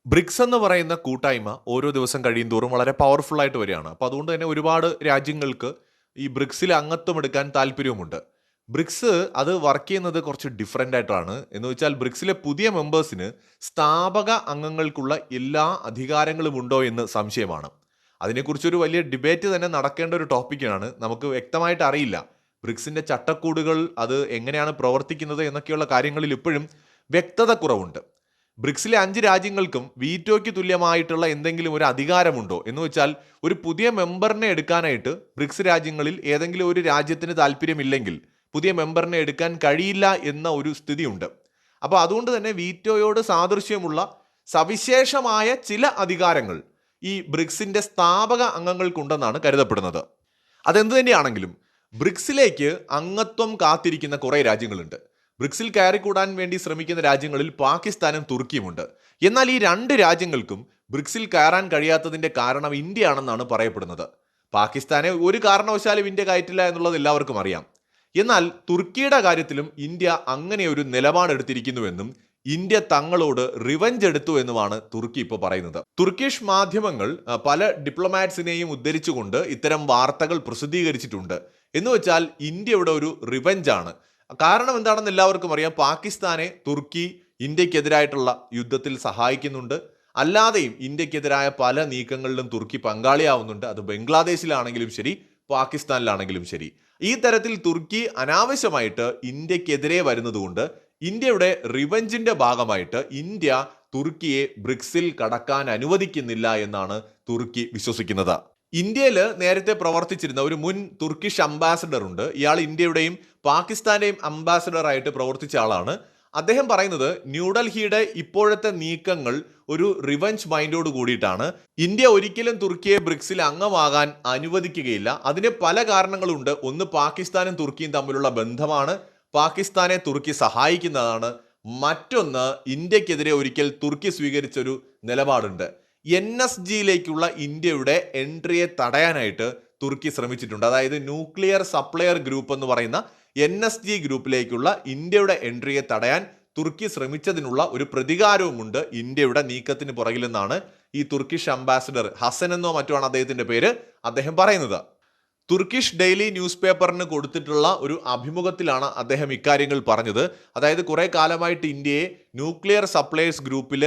BRICS എന്ന് പറയുന്ന കൂട്ടായ്മ ഓരോ ദിവസം കഴിയുന്തോറും വളരെ പവർഫുൾ ആയിട്ട് വരികയാണ്. അപ്പോൾ അതുകൊണ്ട് തന്നെ ഒരുപാട് രാജ്യങ്ങൾക്ക് ഈ ബ്രിക്സിൽ അംഗത്വം എടുക്കാൻ താല്പര്യവുമുണ്ട്. ബ്രിക്സ് അത് വർക്ക് ചെയ്യുന്നത് കുറച്ച് ഡിഫറൻ്റ് ആയിട്ടാണ്. എന്ന് വെച്ചാൽ ബ്രിക്സിലെ പുതിയ മെമ്പേഴ്സിന് സ്ഥാപക അംഗങ്ങൾക്കുള്ള എല്ലാ അധികാരങ്ങളും ഉണ്ടോ എന്ന് സംശയമാണ്. അതിനെക്കുറിച്ചൊരു വലിയ ഡിബേറ്റ് തന്നെ നടക്കേണ്ട ഒരു ടോപ്പിക്കാണ്. നമുക്ക് വ്യക്തമായിട്ട് അറിയില്ല ബ്രിക്സിന്റെ ചട്ടക്കൂടുകൾ അത് എങ്ങനെയാണ് പ്രവർത്തിക്കുന്നത് എന്നൊക്കെയുള്ള കാര്യങ്ങളിൽ ഇപ്പോഴും വ്യക്തത കുറവുണ്ട്. ബ്രിക്സിലെ 5 രാജ്യങ്ങൾക്കും വീറ്റോയ്ക്ക് തുല്യമായിട്ടുള്ള എന്തെങ്കിലും ഒരു അധികാരമുണ്ടോ എന്ന് വെച്ചാൽ ഒരു പുതിയ മെമ്പറിനെ എടുക്കാനായിട്ട് ബ്രിക്സ് രാജ്യങ്ങളിൽ ഏതെങ്കിലും ഒരു രാജ്യത്തിന് താല്പര്യമില്ലെങ്കിൽ പുതിയ മെമ്പറിനെ എടുക്കാൻ കഴിയില്ല എന്ന ഒരു സ്ഥിതിയുണ്ട്. അപ്പോൾ അതുകൊണ്ട് തന്നെ വീറ്റോയോട് സാദൃശ്യമുള്ള സവിശേഷമായ ചില അധികാരങ്ങൾ ഈ ബ്രിക്സിന്റെ സ്ഥാപക അംഗങ്ങൾക്കുണ്ടെന്നാണ് കരുതപ്പെടുന്നത്. അതെന്ത് തന്നെയാണെങ്കിലും ബ്രിക്സിലേക്ക് അംഗത്വം കാത്തിരിക്കുന്ന കുറേ രാജ്യങ്ങളുണ്ട്. ബ്രിക്സിൽ കയറിക്കൂടാൻ വേണ്ടി ശ്രമിക്കുന്ന രാജ്യങ്ങളിൽ പാകിസ്ഥാനും തുർക്കിയുമുണ്ട്. എന്നാൽ ഈ 2 രാജ്യങ്ങൾക്കും ബ്രിക്സിൽ കയറാൻ കഴിയാത്തതിന്റെ കാരണം ഇന്ത്യയാണെന്നാണ് പറയപ്പെടുന്നത്. പാകിസ്ഥാനെ ഒരു കാരണവശാലും ഇന്ത്യ കയറ്റില്ല എന്നുള്ളത് എല്ലാവർക്കും അറിയാം. എന്നാൽ തുർക്കിയുടെ കാര്യത്തിലും ഇന്ത്യ അങ്ങനെ ഒരു നിലപാടെടുത്തിരിക്കുന്നുവെന്നും ഇന്ത്യ തങ്ങളോട് റിവഞ്ച് എടുത്തു എന്നുമാണ് തുർക്കി ഇപ്പോൾ പറയുന്നത്. തുർക്കിഷ് മാധ്യമങ്ങൾ പല ഡിപ്ലോമാറ്റ്സിനെയും ഉദ്ധരിച്ചുകൊണ്ട് ഇത്തരം വാർത്തകൾ പ്രസിദ്ധീകരിച്ചിട്ടുണ്ട്. എന്ന് വെച്ചാൽ ഇന്ത്യയുടെ ഒരു റിവഞ്ചാണ്. കാരണം എന്താണെന്ന് എല്ലാവർക്കും അറിയാം. പാകിസ്ഥാനെ തുർക്കി ഇന്ത്യക്കെതിരായിട്ടുള്ള യുദ്ധത്തിൽ സഹായിക്കുന്നുണ്ട്. അല്ലാതെയും ഇന്ത്യക്കെതിരായ പല നീക്കങ്ങളിലും തുർക്കി പങ്കാളിയാവുന്നുണ്ട്. അത് ബംഗ്ലാദേശിലാണെങ്കിലും ശരി, പാകിസ്ഥാനിലാണെങ്കിലും ശരി. ഈ തരത്തിൽ തുർക്കി അനാവശ്യമായിട്ട് ഇന്ത്യക്കെതിരെ വരുന്നതുകൊണ്ട് ഇന്ത്യയുടെ റിവഞ്ചിന്റെ ഭാഗമായിട്ട് ഇന്ത്യ തുർക്കിയെ ബ്രിക്സിൽ കടക്കാൻ അനുവദിക്കുന്നില്ല എന്നാണ് തുർക്കി വിശ്വസിക്കുന്നത്. ഇന്ത്യയിൽ നേരത്തെ പ്രവർത്തിച്ചിരുന്ന ഒരു മുൻ തുർക്കിഷ് അംബാസഡർ ഉണ്ട്. ഇയാൾ ഇന്ത്യയുടെയും പാകിസ്ഥാന്റെയും അംബാസഡർ ആയിട്ട് പ്രവർത്തിച്ച ആളാണ്. അദ്ദേഹം പറയുന്നത് ന്യൂഡൽഹിയുടെ ഇപ്പോഴത്തെ നീക്കങ്ങൾ ഒരു റിവഞ്ച് മൈൻഡോട് കൂടിയിട്ടാണ്. ഇന്ത്യ ഒരിക്കലും തുർക്കിയെ ബ്രിക്സിൽ അംഗമാകാൻ അനുവദിക്കുകയില്ല. അതിന് പല കാരണങ്ങളുണ്ട്. ഒന്ന്, പാകിസ്ഥാനും തുർക്കിയും തമ്മിലുള്ള ബന്ധമാണ്. പാകിസ്ഥാനെ തുർക്കി സഹായിക്കുന്നതാണ്. മറ്റൊന്ന്, ഇന്ത്യക്കെതിരെ ഒരിക്കൽ തുർക്കി സ്വീകരിച്ചൊരു നിലപാടുണ്ട്. NSGയിലേക്കുള്ള ഇന്ത്യയുടെ എൻട്രിയെ തടയാനായിട്ട് തുർക്കി ശ്രമിച്ചിട്ടുണ്ട്. അതായത് ന്യൂക്ലിയർ സപ്ലയർ ഗ്രൂപ്പ് എന്ന് പറയുന്ന NSG ഗ്രൂപ്പിലേക്കുള്ള ഇന്ത്യയുടെ എൻട്രിയെ തടയാൻ തുർക്കി ശ്രമിച്ചതിനുള്ള ഒരു പ്രതികാരവുമുണ്ട് ഇന്ത്യയുടെ നീക്കത്തിന് പുറകിലെന്നാണ് ഈ തുർക്കിഷ് അംബാസഡർ, ഹസൻ എന്നോ മറ്റോ ആണ് അദ്ദേഹത്തിന്റെ പേര്, അദ്ദേഹം പറയുന്നത്. തുർക്കിഷ് ഡെയിലി ന്യൂസ് പേപ്പറിന് കൊടുത്തിട്ടുള്ള ഒരു അഭിമുഖത്തിലാണ് അദ്ദേഹം ഇക്കാര്യങ്ങൾ പറഞ്ഞത്. അതായത് കുറെ കാലമായിട്ട് ഇന്ത്യയെ ന്യൂക്ലിയർ സപ്ലൈസ് ഗ്രൂപ്പിൽ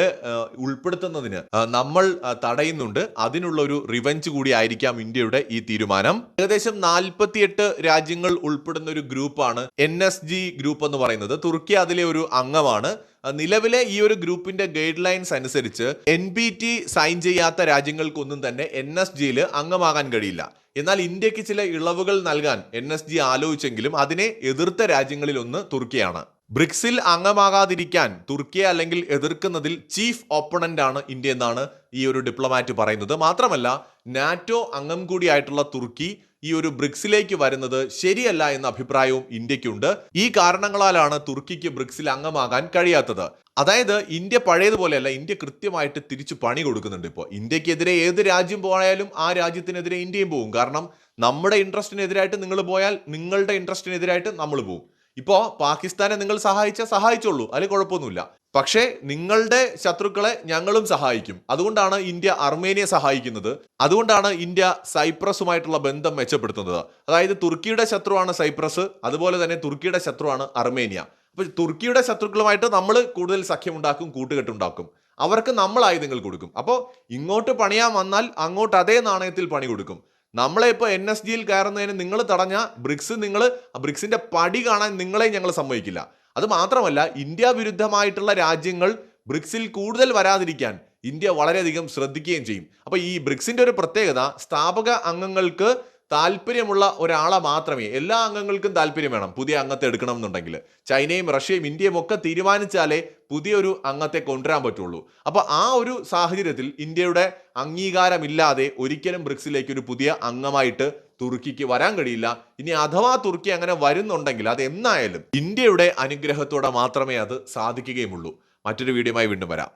ഉൾപ്പെടുത്തുന്നതിന് നമ്മൾ തടയുന്നുണ്ട്. അതിനുള്ള ഒരു റിവഞ്ച് കൂടി ആയിരിക്കാം ഇന്ത്യയുടെ ഈ തീരുമാനം. ഏകദേശം 48 രാജ്യങ്ങൾ ഉൾപ്പെടുന്ന ഒരു ഗ്രൂപ്പാണ് NSG ഗ്രൂപ്പ് എന്ന് പറയുന്നത്. തുർക്കി അതിലെ ഒരു അംഗമാണ്. നിലവിലെ ഈ ഒരു ഗ്രൂപ്പിന്റെ ഗൈഡ് ലൈൻസ് അനുസരിച്ച് NPT സൈൻ ചെയ്യാത്ത രാജ്യങ്ങൾക്കൊന്നും തന്നെ NSGയിൽ അംഗമാകാൻ കഴിയില്ല. എന്നാൽ ഇന്ത്യക്ക് ചില ഇളവുകൾ നൽകാൻ NSG ആലോചിച്ചെങ്കിലും അതിനെ എതിർത്ത രാജ്യങ്ങളിൽ ഒന്ന് തുർക്കിയാണ്. ബ്രിക്സിൽ അംഗമാകാതിരിക്കാൻ തുർക്കിയെ അല്ലെങ്കിൽ എതിർക്കുന്നതിൽ ചീഫ് ഓപ്പണന്റ് ആണ് ഇന്ത്യ എന്നാണ് ഈ ഒരു ഡിപ്ലോമാറ്റ് പറയുന്നത്. മാത്രമല്ല, നാറ്റോ അംഗം കൂടിയായിട്ടുള്ള തുർക്കി ഈ ഒരു ബ്രിക്സിലേക്ക് വരുന്നത് ശരിയല്ല എന്ന അഭിപ്രായവും ഇന്ത്യക്കുണ്ട്. ഈ കാരണങ്ങളാലാണ് തുർക്കിക്ക് ബ്രിക്സിൽ അംഗമാകാൻ കഴിയാത്തത്. അതായത് ഇന്ത്യ പഴയതുപോലെയല്ല, ഇന്ത്യ കൃത്യമായിട്ട് തിരിച്ചു പണി കൊടുക്കുന്നുണ്ട്. ഇപ്പോൾ ഇന്ത്യക്കെതിരെ ഏത് രാജ്യം പോയാലും ആ രാജ്യത്തിനെതിരെ ഇന്ത്യയും പോകും. കാരണം നമ്മുടെ ഇൻട്രസ്റ്റിനെതിരായിട്ട് നിങ്ങൾ പോയാൽ നിങ്ങളുടെ ഇൻട്രസ്റ്റിനെതിരായിട്ട് നമ്മൾ പോകും. ഇപ്പോൾ പാകിസ്ഥാനെ നിങ്ങൾ സഹായിച്ചോളൂ, അതിൽ കുഴപ്പമൊന്നുമില്ല. പക്ഷേ നിങ്ങളുടെ ശത്രുക്കളെ ഞങ്ങളും സഹായിക്കും. അതുകൊണ്ടാണ് ഇന്ത്യ അർമേനിയെ സഹായിക്കുന്നത്. അതുകൊണ്ടാണ് ഇന്ത്യ സൈപ്രസുമായിട്ടുള്ള ബന്ധം മെച്ചപ്പെടുത്തുന്നത്. അതായത് തുർക്കിയുടെ ശത്രുവാണ് സൈപ്രസ്, അതുപോലെ തന്നെ തുർക്കിയുടെ ശത്രുവാണ് അർമേനിയ. അപ്പോൾ തുർക്കിയുടെ ശത്രുക്കളുമായിട്ട് നമ്മൾ കൂടുതൽ സഖ്യമുണ്ടാക്കും, കൂട്ടുകെട്ടുണ്ടാക്കും. അവർക്ക് നമ്മൾ ആയുധങ്ങൾ കൊടുക്കും. അപ്പോൾ ഇങ്ങോട്ട് പണിയാൻ വന്നാൽ അങ്ങോട്ട് അതേ നാണയത്തിൽ പണി കൊടുക്കും. നമ്മളെ ഇപ്പോൾ NSGയിൽ കയറുന്നതിന് നിങ്ങൾ തടഞ്ഞ ബ്രിക്സിന്റെ പടി കാണാൻ നിങ്ങളെ ഞങ്ങൾ സമ്മതിക്കില്ല. അത് മാത്രമല്ല, ഇന്ത്യ വിരുദ്ധമായിട്ടുള്ള രാജ്യങ്ങൾ ബ്രിക്സിൽ കൂടുതൽ വരാതിരിക്കാൻ ഇന്ത്യ വളരെയധികം ശ്രദ്ധിക്കുകയും ചെയ്യും. അപ്പോൾ ഈ ബ്രിക്സിന്റെ ഒരു പ്രത്യേകത, സ്ഥാപക അംഗങ്ങൾക്ക് താല്പര്യമുള്ള ഒരാളെ മാത്രമേ, എല്ലാ അംഗങ്ങൾക്കും താല്പര്യം വേണം പുതിയ അംഗത്തെ എടുക്കണം എന്നുണ്ടെങ്കിൽ. ചൈനയും റഷ്യയും ഇന്ത്യയും ഒക്കെ തീരുമാനിച്ചാലേ പുതിയൊരു അംഗത്തെ കൊണ്ടുവരാൻ പറ്റുള്ളൂ. അപ്പോൾ ആ ഒരു സാഹചര്യത്തിൽ ഇന്ത്യയുടെ അംഗീകാരമില്ലാതെ ഒരിക്കലും ബ്രിക്സിലേക്ക് ഒരു പുതിയ അംഗമായിട്ട് തുർക്കിക്ക് വരാൻ കഴിയില്ല. ഇനി അഥവാ തുർക്കി അങ്ങനെ വരുന്നുണ്ടെങ്കിൽ അത് എന്നായാലും ഇന്ത്യയുടെ അനുഗ്രഹത്തോടെ മാത്രമേ അത് സാധിക്കുകയുമുള്ളൂ. മറ്റൊരു വീഡിയോയുമായി വീണ്ടും വരാം.